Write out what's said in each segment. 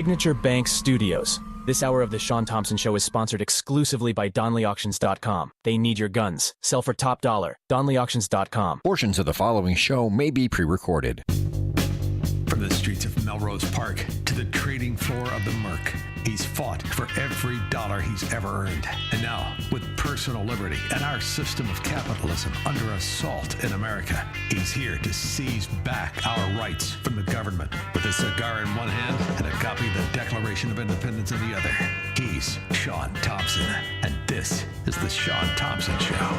Signature Bank Studios. This hour of the Shaun Thompson Show is sponsored exclusively by DonleyAuctions.com. They need your guns. Sell for top dollar. DonleyAuctions.com. Portions of the following show may be pre-recorded. From the streets of Melrose Park to the trading floor of the Merc, he's fought for every dollar he's ever earned. And now, with personal liberty and our system of capitalism under assault in America, he's here to seize back our rights from the government. With a cigar in one hand and a copy of the Declaration of Independence in the other, he's Shaun Thompson. And this is the Shaun Thompson Show.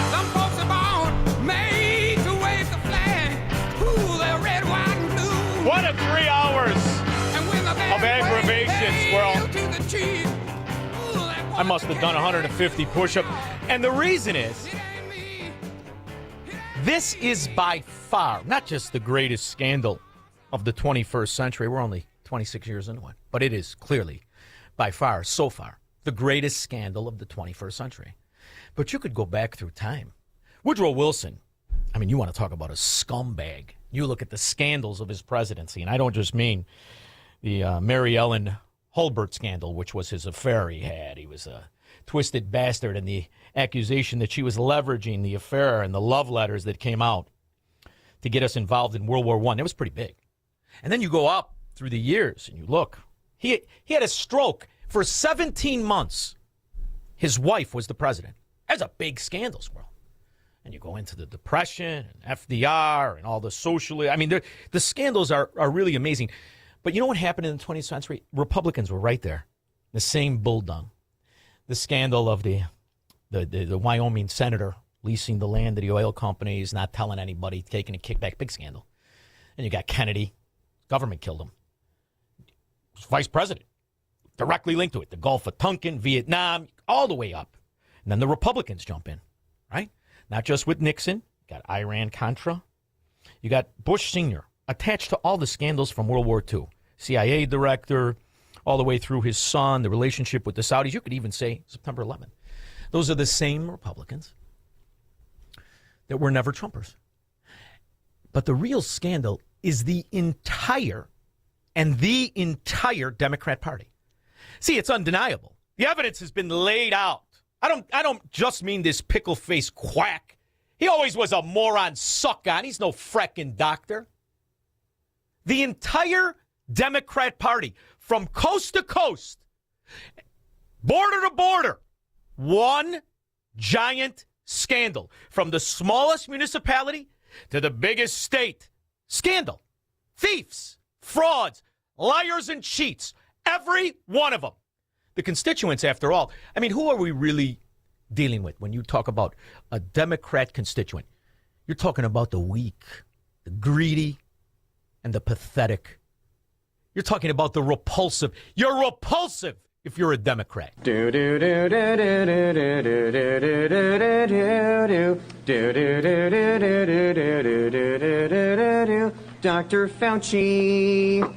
Some folks are born made to wave the flag. Ooh, they're red, white, and blue. What a 3 hours of aggravation, Squirrel. I must have done 150 push-ups. And the reason is, this is by far not just the greatest scandal of the 21st century. We're only 26 years into it. But it is clearly, by far, so far, the greatest scandal of the 21st century. But you could go back through time. Woodrow Wilson, I mean, you want to talk about a scumbag. You look at the scandals of his presidency, and I don't just mean the Mary Ellen Hulbert scandal, which was his affair he had. He was a twisted bastard, and the accusation that she was leveraging the affair and the love letters that came out to get us involved in World War I. That was pretty big. And then you go up through the years, and you look. He had a stroke for 17 months. His wife was the president. That's a big scandal, Squirrel. And you go into the Depression and FDR and all the social. I mean, the scandals are really amazing. But you know what happened in the 20th century? Republicans were right there. The same bull dung. The scandal of the Wyoming senator leasing the land to the oil companies, not telling anybody, taking a kickback. Big scandal. And you got Kennedy. Government killed him. He was vice president. Directly linked to it. The Gulf of Tonkin, Vietnam, all the way up. And then the Republicans jump in, right? Not just with Nixon. You got Iran-Contra. You got Bush Sr. attached to all the scandals from World War II. CIA director, all the way through his son, the relationship with the Saudis. You could even say September 11th. Those are the same Republicans that were never Trumpers. But the real scandal is the entire Democrat Party. See, it's undeniable. The evidence has been laid out. I don't just mean this pickle-faced quack. He always was a moron suck-on. He's no freckin' doctor. The entire Democrat Party, from coast to coast, border to border, one giant scandal. From the smallest municipality to the biggest state. Scandal. Thieves, frauds, liars, and cheats. Every one of them. The constituents, after all, I mean, who are we really dealing with when you talk about a Democrat constituent? You're talking about the weak, the greedy, and the pathetic. You're talking about the repulsive. You're repulsive if you're a Democrat. Dr. Fauci,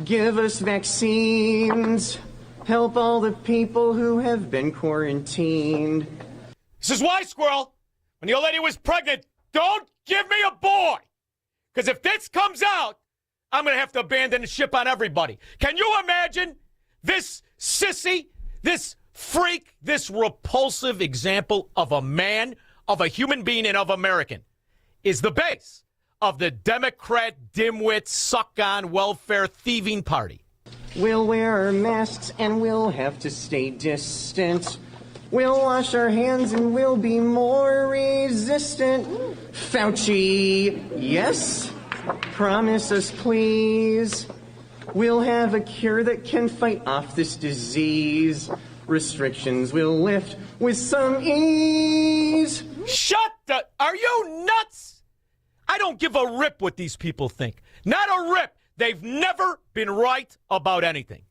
give us vaccines. Help all the people who have been quarantined. This is why, Squirrel, when the old lady was pregnant, don't give me a boy. Because if this comes out, I'm going to have to abandon the ship on everybody. Can you imagine this sissy, this freak, this repulsive example of a man, of a human being, and of American is the base of the Democrat dimwit suck-on welfare thieving party. We'll wear our masks and we'll have to stay distant. We'll wash our hands and we'll be more resistant. Fauci, yes? Promise us, please. We'll have a cure that can fight off this disease. Restrictions will lift with some ease. Are you nuts? I don't give a rip what these people think. Not a rip. They've never been right about anything.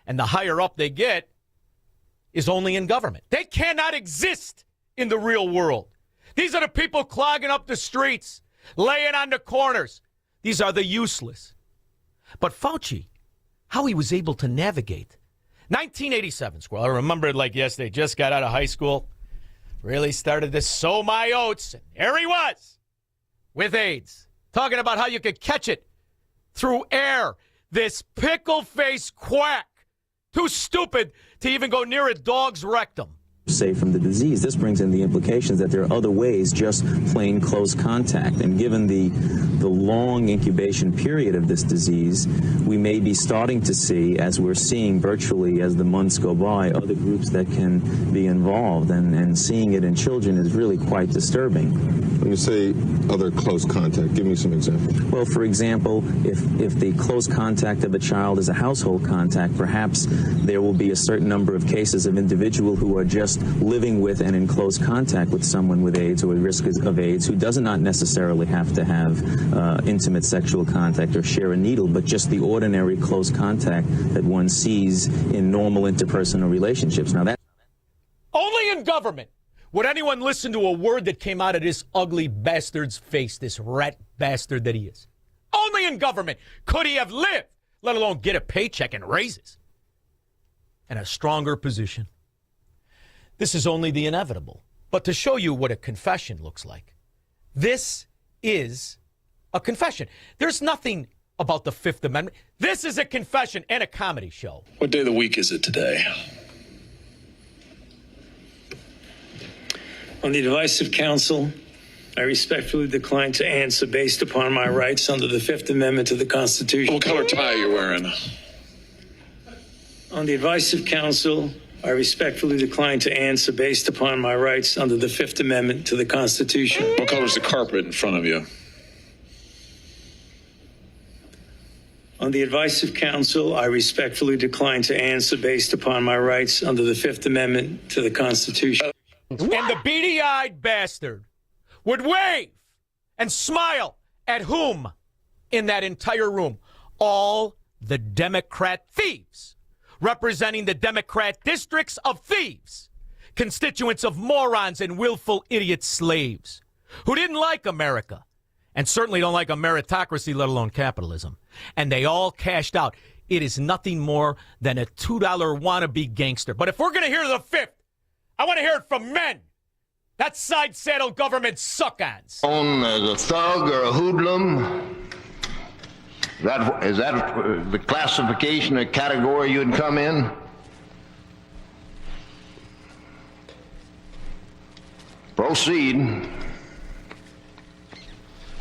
And the higher up they get is only in government. They cannot exist in the real world. These are the people clogging up the streets, laying on the corners. These are the useless. But Fauci, how he was able to navigate. 1987, Squirrel. I remember it like yesterday. Just got out of high school. Really started to sow my oats. And there he was with AIDS, talking about how you could catch it through air, This pickle-faced quack, too stupid to even go near a dog's rectum. Safe from the disease. This brings in the implications that there are other ways, just plain close contact. And given the long incubation period of this disease, we may be starting to see, as we're seeing virtually as the months go by, other groups that can be involved. And seeing it in children is really quite disturbing. When you say other close contact, give me some examples. Well, for example, if the close contact of a child is a household contact, perhaps there will be a certain number of cases of individual who are just living with and in close contact with someone with AIDS or at risk of AIDS who does not necessarily have to have intimate sexual contact or share a needle, but just the ordinary close contact that one sees in normal interpersonal relationships. Now that only in government would anyone listen to a word that came out of this ugly bastard's face, this rat bastard that he is. Only in government could he have lived, let alone get a paycheck and raises and a stronger position. This is only the inevitable. But to show you what a confession looks like, this is a confession. There's nothing about the Fifth Amendment. This is a confession and a comedy show. What day of the week is it today? On the advice of counsel, I respectfully decline to answer based upon my rights under the Fifth Amendment to the Constitution. What color tie are you wearing? On the advice of counsel, I respectfully decline to answer based upon my rights under the Fifth Amendment to the Constitution. What color is the carpet in front of you? On the advice of counsel, I respectfully decline to answer based upon my rights under the Fifth Amendment to the Constitution. And the beady-eyed bastard would wave and smile at whom in that entire room? All the Democrat thieves, representing the Democrat districts of thieves, constituents of morons and willful idiot slaves who didn't like America and certainly don't like a meritocracy, let alone capitalism. And they all cashed out. It is nothing more than a $2 wannabe gangster. But if we're going to hear the fifth, I want to hear it from men. That side-saddle government suck-ons. As a thug or a hoodlum, is that the classification or category you'd come in? Proceed.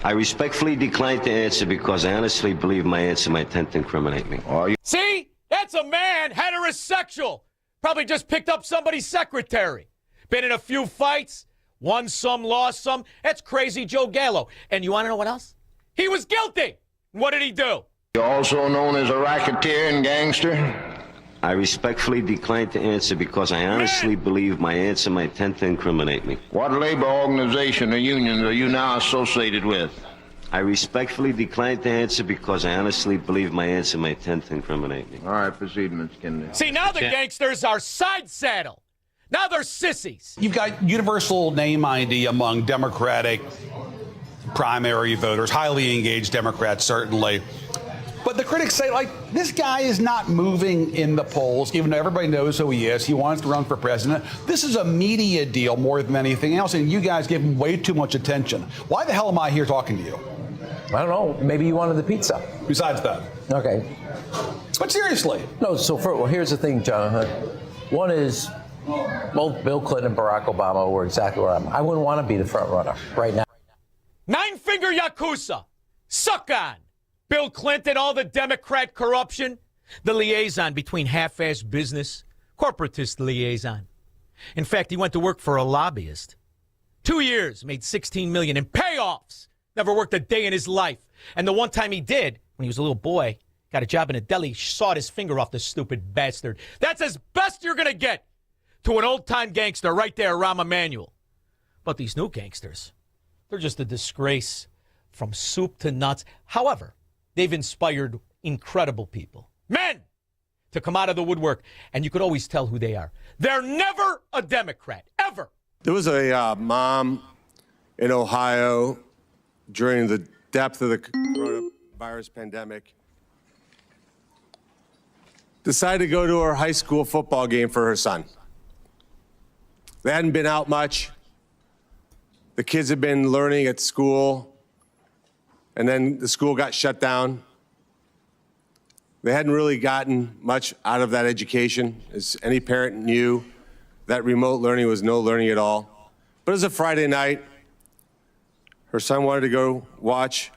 I respectfully decline to answer because I honestly believe my answer might tend to incriminate me. Are you? See? That's a man, heterosexual. Probably just picked up somebody's secretary. Been in a few fights, won some, lost some. That's crazy Joe Gallo. And you want to know what else? He was guilty. What did he do? You're also known as a racketeer and gangster? I respectfully decline to answer because I honestly believe my answer might tend to incriminate me. What labor organization or unions are you now associated with? I respectfully decline to answer because I honestly believe my answer might tend to incriminate me. All right, proceed, Mr. Kennedy. See, now the gangsters are side saddle. Now they're sissies. You've got universal name ID among Democratic primary voters, highly engaged Democrats, certainly. But the critics say, like, this guy is not moving in the polls, even though everybody knows who he is. He wants to run for president. This is a media deal more than anything else, and you guys give him way too much attention. Why the hell am I here talking to you? I don't know. Maybe you wanted the pizza. Besides that. Okay. But seriously. No, well, here's the thing, Jonathan. One is, both Bill Clinton and Barack Obama were exactly where I wouldn't want to be the front runner right now. Nine-finger Yakuza. Suck on. Bill Clinton, all the Democrat corruption, the liaison between half-assed business, corporatist liaison. In fact, he went to work for a lobbyist. 2 years, made $16 million in payoffs. Never worked a day in his life. And the one time he did, when he was a little boy, got a job in a deli, sawed his finger off, the stupid bastard. That's as best you're going to get to an old-time gangster right there, Rahm Emanuel. But these new gangsters, they're just a disgrace from soup to nuts. However, they've inspired incredible people, men, to come out of the woodwork, and you could always tell who they are. They're never a Democrat, ever. There was a mom in Ohio during the depth of the coronavirus pandemic, decided to go to her high school football game for her son. They hadn't been out much. The kids had been learning at school. And then the school got shut down. They hadn't really gotten much out of that education. As any parent knew, that remote learning was no learning at all. But it was a Friday night. Her son wanted to go watch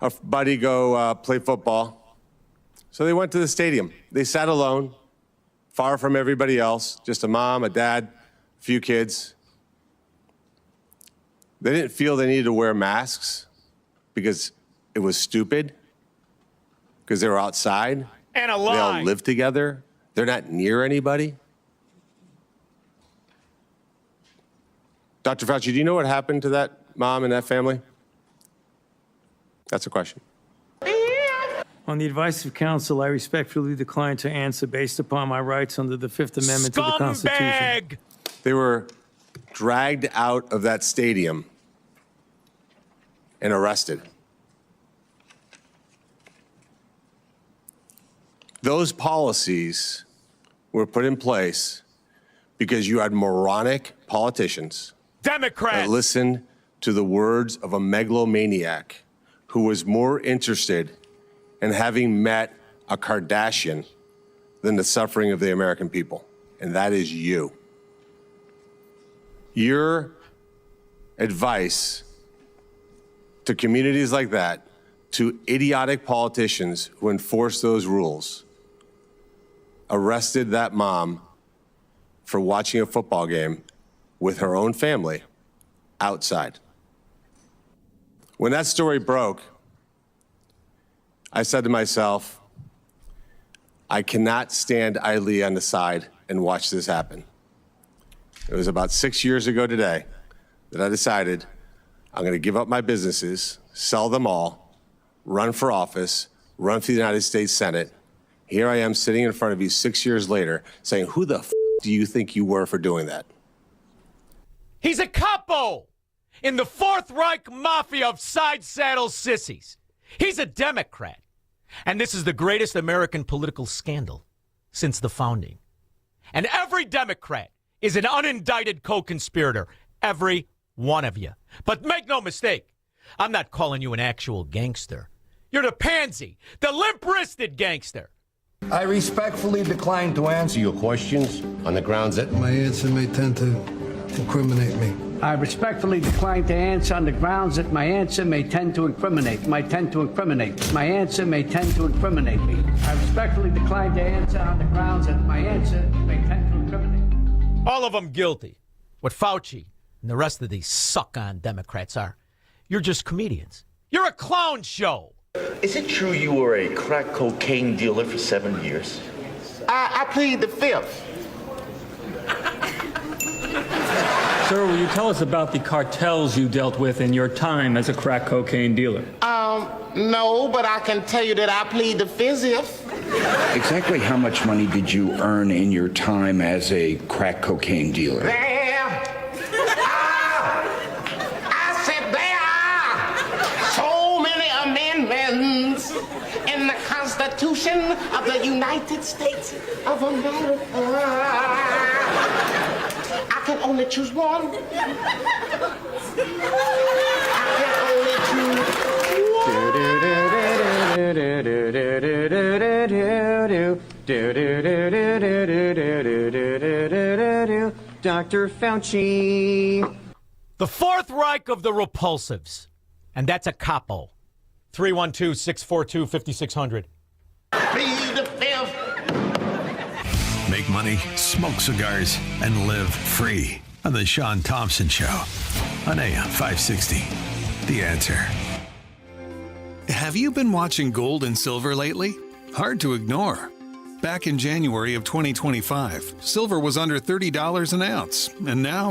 a buddy go play football. So they went to the stadium. They sat alone, far from everybody else, just a mom, a dad, a few kids. They didn't feel they needed to wear masks because it was stupid, because they were outside. And a They lie. all live together. They're not near anybody. Dr. Fauci, do you know what happened to that mom and that family? That's a question. On the advice of counsel, I respectfully decline to answer based upon my rights under the Fifth Amendment to the Constitution. They were dragged out of that stadium and arrested. Those policies were put in place because you had moronic politicians Democrats that listened to the words of a megalomaniac who was more interested in having met a Kardashian than the suffering of the American people, and that is you. Your advice to communities like that, to idiotic politicians who enforce those rules, arrested that mom for watching a football game with her own family outside. When that story broke, I said to myself, I cannot stand idly on the side and watch this happen. It was about 6 years ago today that I decided I'm going to give up my businesses, sell them all, run for office, run for the United States Senate. Here I am sitting in front of you 6 years later saying, who the f do you think you were for doing that? He's a capo in the Fourth Reich mafia of side saddle sissies. He's a Democrat. And this is the greatest American political scandal since the founding. And every Democrat is an unindicted co-conspirator. Every one of you. But make no mistake, I'm not calling you an actual gangster. You're the pansy, the limp-wristed gangster. I respectfully decline to answer your questions on the grounds that my answer may tend to incriminate me. I respectfully decline to answer on the grounds that my answer may tend to incriminate. My answer may tend to incriminate me. I respectfully decline to answer on the grounds that my answer may tend to incriminate. All of them guilty. What Fauci and the rest of these suck-on Democrats are, you're just comedians. You're a clown show. Is it true you were a crack cocaine dealer for 7 years? I plead the fifth. Sir, will you tell us about the cartels you dealt with in your time as a crack cocaine dealer? No, but I can tell you that I plead the fifth. Exactly how much money did you earn in your time as a crack cocaine dealer? I said there are so many amendments in the Constitution of the United States of America. I can only choose one. I can only choose Dr. Fauci. The Fourth Reich of the repulsives. And that's a capo. 312-642-5600. plead the fifth. Make money, smoke cigars, and live free on The Shaun Thompson Show on AM 560. The Answer. Have you been watching gold and silver lately? Hard to ignore. Back in January of 2025, silver was under $30 an ounce, and now